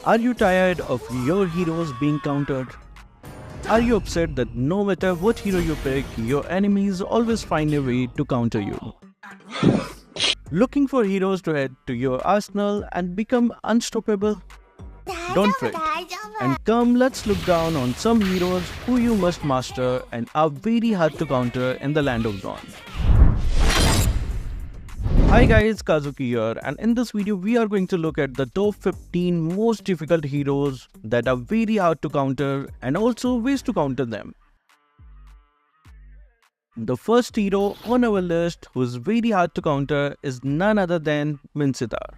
Are you tired of your heroes being countered? Are you upset that no matter what hero you pick, your enemies always find a way to counter you? Looking for heroes to add to your arsenal and become unstoppable? Don't fret. And come, let's look down on some heroes who you must master and are very hard to counter in the land of Dawn. Hi guys, Kazuki here, and in this video we are going to look at the top 15 most difficult heroes that are very hard to counter and also ways to counter them. The first hero on our list who is very hard to counter is none other than Minsitthar.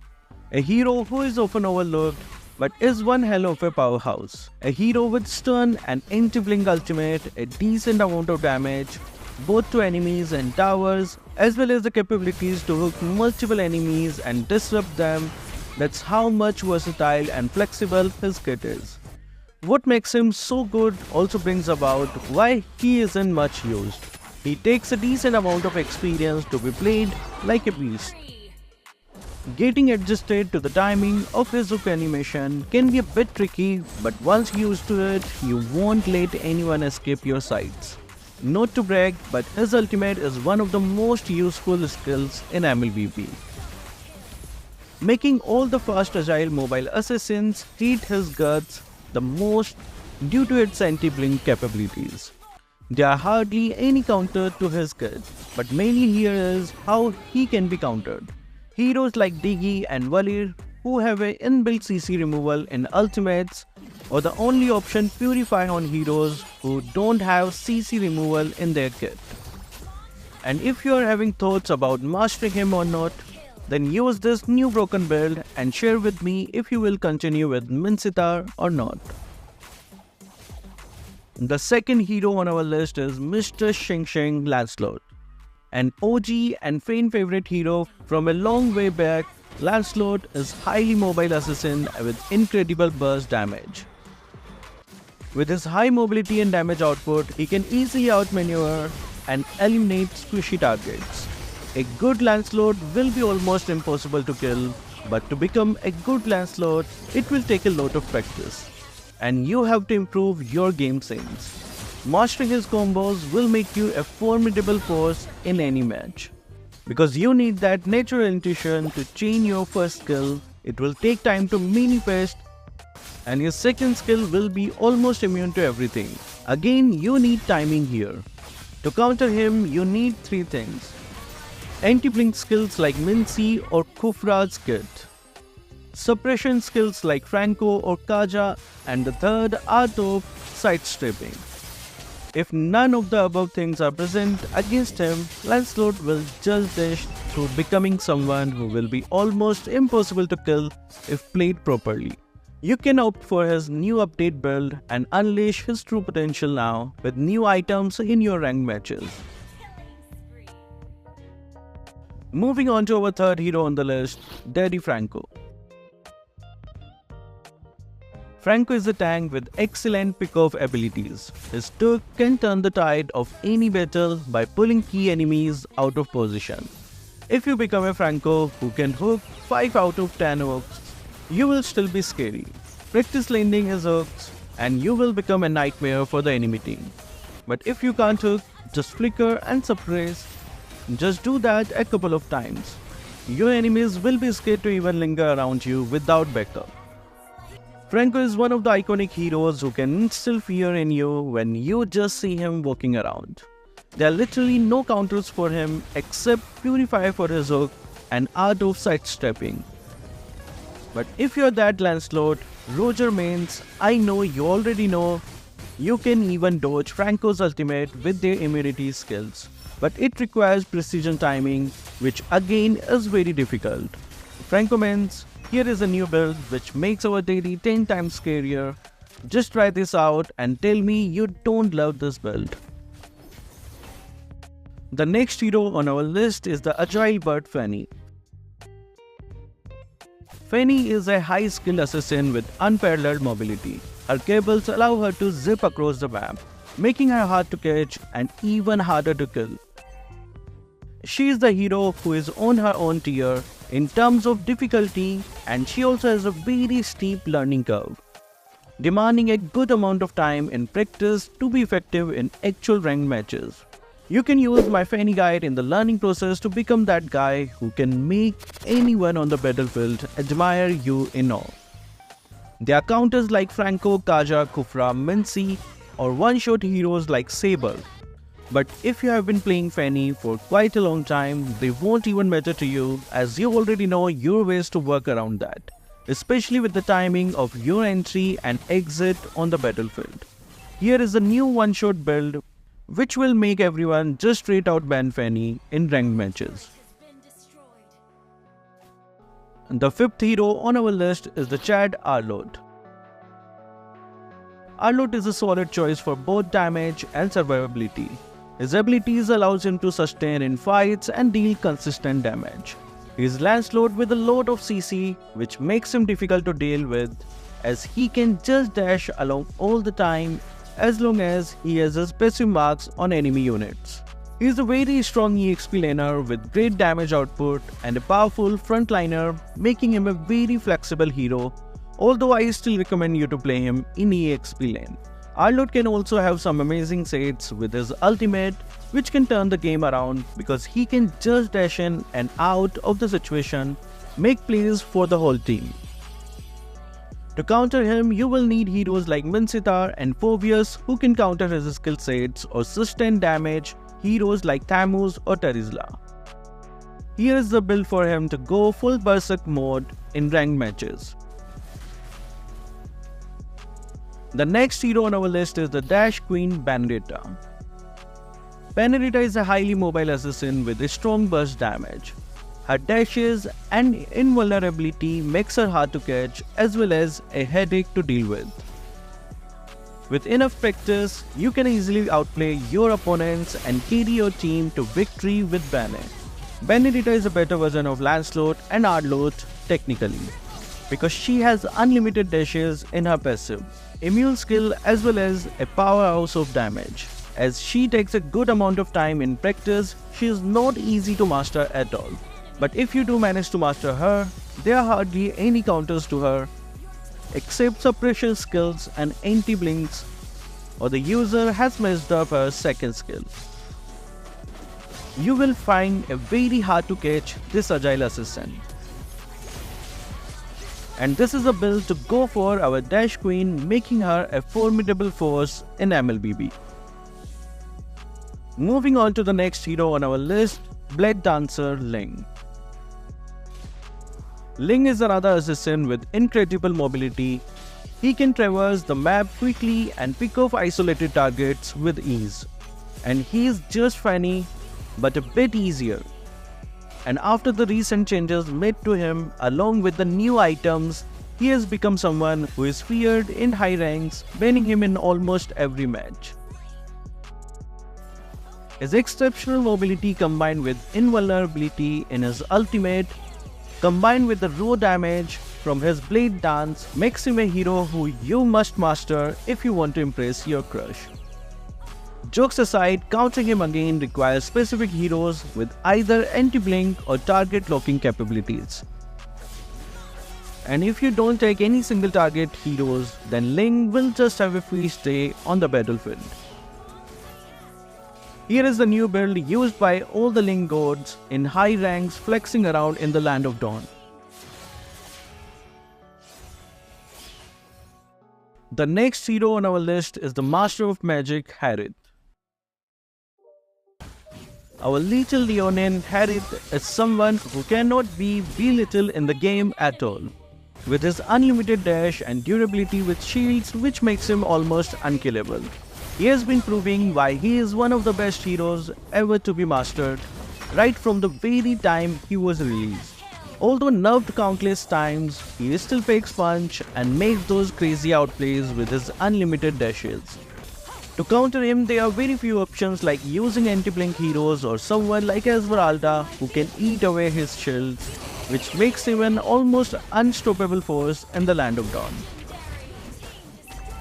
A hero who is often overlooked but is one hell of a powerhouse. A hero with stun and anti-blink ultimate, a decent amount of damage both to enemies and towers, as well as the capabilities to hook multiple enemies and disrupt them. That's how much versatile and flexible his kit is. What makes him so good also brings about why he isn't much used. He takes a decent amount of experience to be played like a beast. Getting adjusted to the timing of his hook animation can be a bit tricky, but once used to it, you won't let anyone escape your sights. Not to brag, but his ultimate is one of the most useful skills in MLBB, making all the fast agile mobile assassins hate his guts the most due to its anti-blink capabilities. There are hardly any counter to his kit, but mainly here is how he can be countered. Heroes like Digi and Valir, who have an inbuilt CC removal in ultimates, or the only option Purify on heroes who don't have CC removal in their kit. And if you are having thoughts about mastering him or not, then use this new broken build and share with me if you will continue with Minsitthar or not. The second hero on our list is Mr. Shing Shing Lancelot. An OG and fan favorite hero from a long way back, Lancelot is highly mobile assassin with incredible burst damage. With his high mobility and damage output, he can easily outmaneuver and eliminate squishy targets. A good Lancelot will be almost impossible to kill, but to become a good Lancelot, it will take a lot of practice. And you have to improve your game sense. Mastering his combos will make you a formidable force in any match. Because you need that natural intuition to chain your first skill, it will take time to manifest, and your second skill will be almost immune to everything. Again, you need timing here. To counter him, you need three things. Anti-blink skills like Mincy or Khufra's kit. Suppression skills like Franco or Kaja, and the third, art of sidestepping. If none of the above things are present against him, Lancelot will just dash through, becoming someone who will be almost impossible to kill if played properly. You can opt for his new update build and unleash his true potential now with new items in your ranked matches. Moving on to our third hero on the list, Daddy Franco. Franco is a tank with excellent pick-off abilities. His Tuk can turn the tide of any battle by pulling key enemies out of position. If you become a Franco who can hook 5 out of 10 hooks, you will still be scary. Practice landing his hooks and you will become a nightmare for the enemy team. But if you can't hook, just flicker and suppress. Just do that a couple of times. Your enemies will be scared to even linger around you without backup. Franco is one of the iconic heroes who can instill fear in you when you just see him walking around. There are literally no counters for him except Purify for his hook and art of sidestepping. But if you're that Lancelot, Roger mains, I know you already know, you can even dodge Franco's ultimate with their immunity skills. But it requires precision timing, which again is very difficult. Franco mains, here is a new build which makes our daily 10 times scarier. Just try this out and tell me you don't love this build. The next hero on our list is the Agile Bird Fanny. Fanny is a high-skill assassin with unparalleled mobility. Her cables allow her to zip across the map, making her hard to catch and even harder to kill. She is the hero who is on her own tier in terms of difficulty, and she also has a very steep learning curve, demanding a good amount of time in practice to be effective in actual ranked matches. You can use my Fanny guide in the learning process to become that guy who can make anyone on the battlefield admire you in awe. There are counters like Franco, Kaja, Kufra, Mincy, or one-shot heroes like Saber. But if you have been playing Fanny for quite a long time, they won't even matter to you, as you already know your ways to work around that, especially with the timing of your entry and exit on the battlefield. Here is a new one-shot build which will make everyone just straight out ban Fanny in ranked matches. The fifth hero on our list is the Chad Arlott. Arlott is a solid choice for both damage and survivability. His abilities allows him to sustain in fights and deal consistent damage. He is Lancelot with a lot of CC, which makes him difficult to deal with, as he can just dash along all the time as long as he has his passive marks on enemy units. He is a very strong EXP laner with great damage output and a powerful frontliner, making him a very flexible hero, although I still recommend you to play him in EXP lane. Arlott can also have some amazing sets with his ultimate, which can turn the game around because he can just dash in and out of the situation, make plays for the whole team. To counter him, you will need heroes like Mincitar and Phoveus who can counter his skill sets, or sustain damage heroes like Thamus or Terizla. Here is the build for him to go full Berserk mode in ranked matches. The next hero on our list is the Dash Queen Benedetta. Benedetta is a highly mobile assassin with a strong burst damage. Her dashes and invulnerability makes her hard to catch as well as a headache to deal with. With enough practice, you can easily outplay your opponents and carry your team to victory with Bene. Benedetta is a better version of Lancelot and Arlott technically, because she has unlimited dashes in her passive, immune skill as well as a powerhouse of damage. As she takes a good amount of time in practice, she is not easy to master at all. But if you do manage to master her, there are hardly any counters to her, except suppression skills and anti-blinks, or the user has messed up her second skill. You will find it very hard to catch this agile assassin. And this is a build to go for our Dash Queen, making her a formidable force in MLBB. Moving on to the next hero on our list, Blade Dancer Ling. Ling is another assassin with incredible mobility. He can traverse the map quickly and pick off isolated targets with ease. And he is just Fanny, but a bit easier. And after the recent changes made to him along with the new items, he has become someone who is feared in high ranks, banning him in almost every match. His exceptional mobility combined with invulnerability in his ultimate, combined with the raw damage from his blade dance, makes him a hero who you must master if you want to impress your crush. Jokes aside, countering him again requires specific heroes with either anti-blink or target locking capabilities. And if you don't take any single target heroes, then Ling will just have a feast day on the battlefield. Here is the new build used by all the Ling gods in high ranks flexing around in the Land of Dawn. The next hero on our list is the Master of Magic, Harith. Our little Leonin Harith is someone who cannot be belittled in the game at all, with his unlimited dash and durability with shields, which makes him almost unkillable. He has been proving why he is one of the best heroes ever to be mastered, right from the very time he was released. Although nerfed countless times, he still packs punch and makes those crazy outplays with his unlimited dashes. To counter him, there are very few options like using anti-blink heroes or someone like Esmeralda who can eat away his shields, which makes him an almost unstoppable force in the Land of Dawn.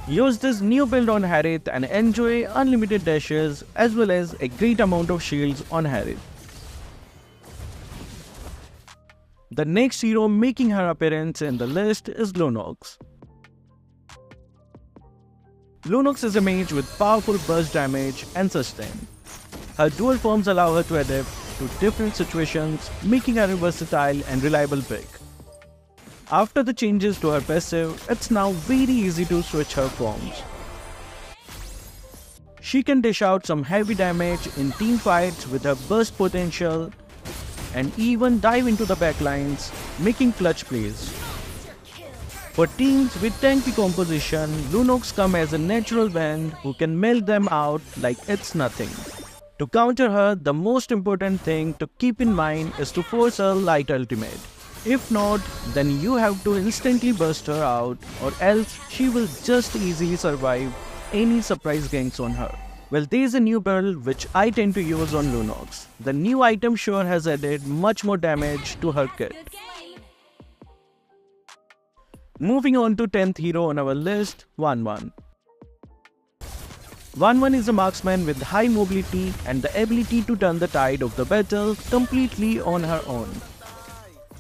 Use this new build on Harith and enjoy unlimited dashes as well as a great amount of shields on Harith. The next hero making her appearance in the list is Lunox. Lunox is a mage with powerful burst damage and sustain. Her dual forms allow her to adapt to different situations, making her a versatile and reliable pick. After the changes to her passive, it's now very easy to switch her forms. She can dish out some heavy damage in team fights with her burst potential and even dive into the backlines, making clutch plays. For teams with tanky composition, Lunox comes as a natural band who can melt them out like it's nothing. To counter her, the most important thing to keep in mind is to force her light ultimate. If not, then you have to instantly burst her out, or else she will just easily survive any surprise ganks on her. Well, there's a new build which I tend to use on Lunox. The new item sure has added much more damage to her kit. Moving on to 10th hero on our list, Wanwan. Wanwan is a marksman with high mobility and the ability to turn the tide of the battle completely on her own.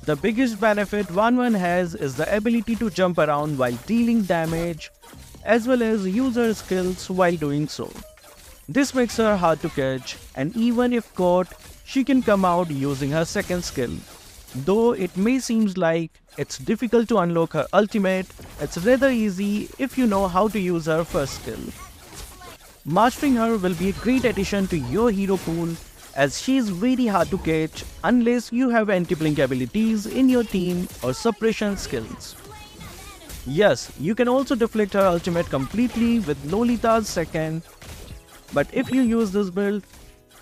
The biggest benefit Wanwan has is the ability to jump around while dealing damage, as well as use her skills while doing so. This makes her hard to catch, and even if caught, she can come out using her second skill. Though it may seem like it's difficult to unlock her ultimate, it's rather easy if you know how to use her first skill. Mastering her will be a great addition to your hero pool, as she is very hard to catch unless you have anti-blink abilities in your team or suppression skills. Yes, you can also deflect her ultimate completely with Lolita's second, but if you use this build,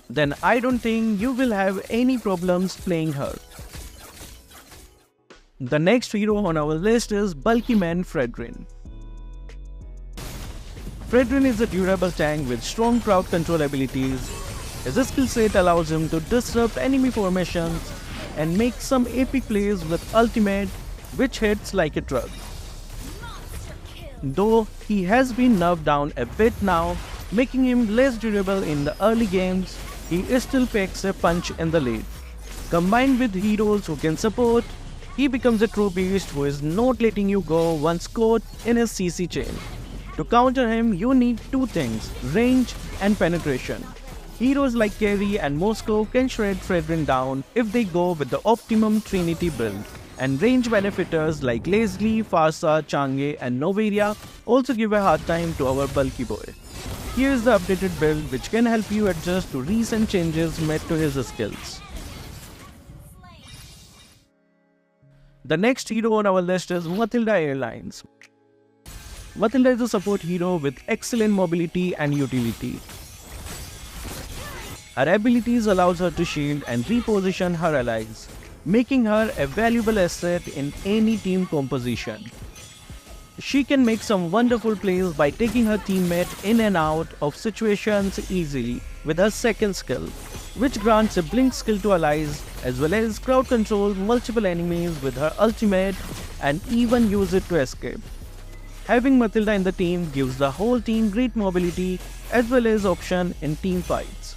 then I don't think you will have any problems playing her. The next hero on our list is Bulky Man Fredrin. Fredrin is a durable tank with strong crowd control abilities. His skill set allows him to disrupt enemy formations and make some epic plays with ultimate, which hits like a truck. Though he has been nerfed down a bit now, making him less durable in the early games, he still packs a punch in the late. Combined with heroes who can support, he becomes a true beast who is not letting you go once caught in his CC chain. To counter him, you need two things: range and penetration. Heroes like Carry and Moscow can shred Fredrin down if they go with the optimum Trinity build. And range benefitters like Leslie, Farsa, Chang'e and Noveria also give a hard time to our bulky boy. Here is the updated build which can help you adjust to recent changes made to his skills. The next hero on our list is Mathilda Airlines. Mathilda is a support hero with excellent mobility and utility. Her abilities allows her to shield and reposition her allies, making her a valuable asset in any team composition. She can make some wonderful plays by taking her teammate in and out of situations easily with her second skill, which grants a blink skill to allies, as well as crowd control multiple enemies with her ultimate and even use it to escape. Having Mathilda in the team gives the whole team great mobility as well as option in team fights.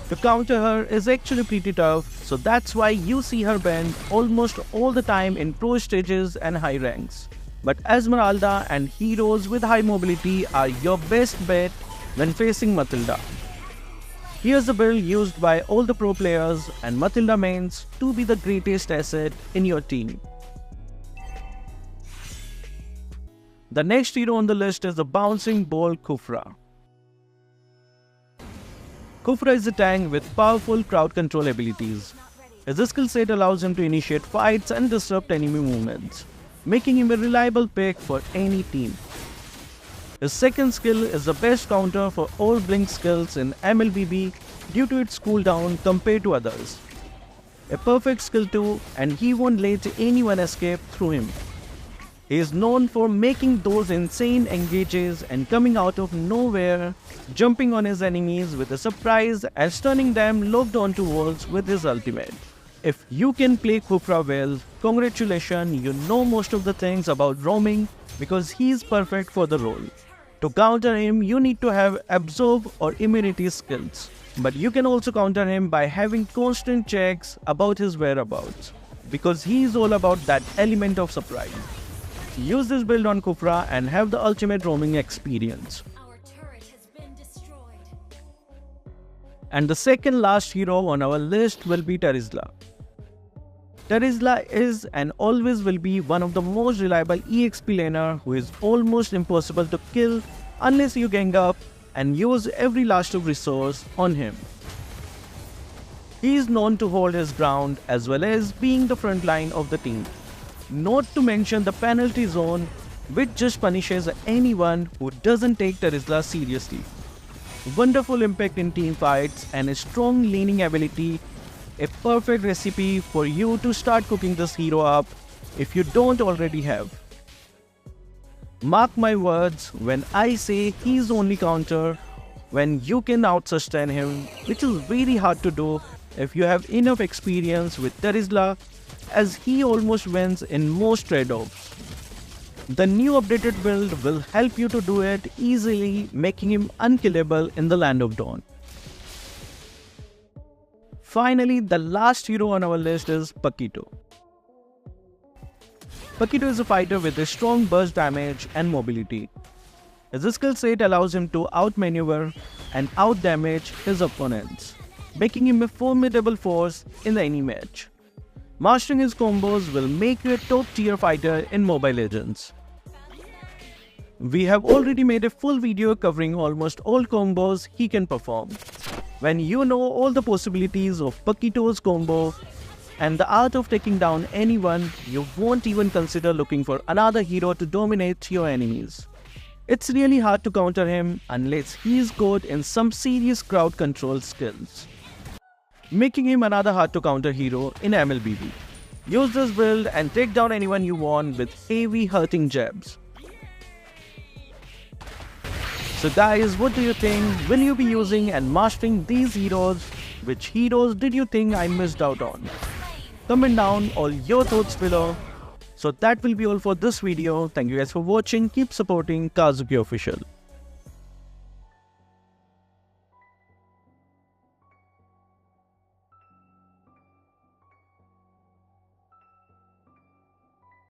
To counter her is actually pretty tough, so that's why you see her banned almost all the time in pro stages and high ranks. But Esmeralda and heroes with high mobility are your best bet when facing Mathilda. Here's the build used by all the pro players and Mathilda mains to be the greatest asset in your team. The next hero on the list is the Bouncing Ball Khufra. Khufra is a tank with powerful crowd control abilities. His skill set allows him to initiate fights and disrupt enemy movements, making him a reliable pick for any team. His second skill is the best counter for all blink skills in MLBB due to its cooldown compared to others. A perfect skill too, and he won't let anyone escape through him. He is known for making those insane engages and coming out of nowhere, jumping on his enemies with a surprise and stunning them locked onto walls with his ultimate. If you can play Khufra well, congratulations, you know most of the things about roaming because he is perfect for the role. To counter him, you need to have absorb or immunity skills, but you can also counter him by having constant checks about his whereabouts. because he is all about that element of surprise. Use this build on Khufra and have the ultimate roaming experience. Our turret has been destroyed. And the second last hero on our list will be Terizla. Terizla is and always will be one of the most reliable EXP laner who is almost impossible to kill unless you gang up and use every last of resource on him. He is known to hold his ground as well as being the front line of the team. Not to mention the penalty zone, which just punishes anyone who doesn't take Terizla seriously. Wonderful impact in team fights and a strong laning ability, a perfect recipe for you to start cooking this hero up if you don't already have. Mark my words when I say he's only counter when you can out-sustain him, which is very hard to do if you have enough experience with Terizla, as he almost wins in most trade-offs. The new updated build will help you to do it easily, making him unkillable in the Land of Dawn. Finally, the last hero on our list is Paquito. Paquito is a fighter with a strong burst damage and mobility. His skill set allows him to outmaneuver and outdamage his opponents, making him a formidable force in any match. Mastering his combos will make you a top tier fighter in Mobile Legends. We have already made a full video covering almost all combos he can perform. When you know all the possibilities of Paquito's combo and the art of taking down anyone, you won't even consider looking for another hero to dominate your enemies. It's really hard to counter him unless he's good in some serious crowd control skills, making him another hard to counter hero in MLBB. Use this build and take down anyone you want with heavy hurting jabs. So guys, what do you think? Will you be using and mastering these heroes? Which heroes did you think I missed out on? Comment down all your thoughts below. So that will be all for this video. Thank you guys for watching. Keep supporting Kazuki Official.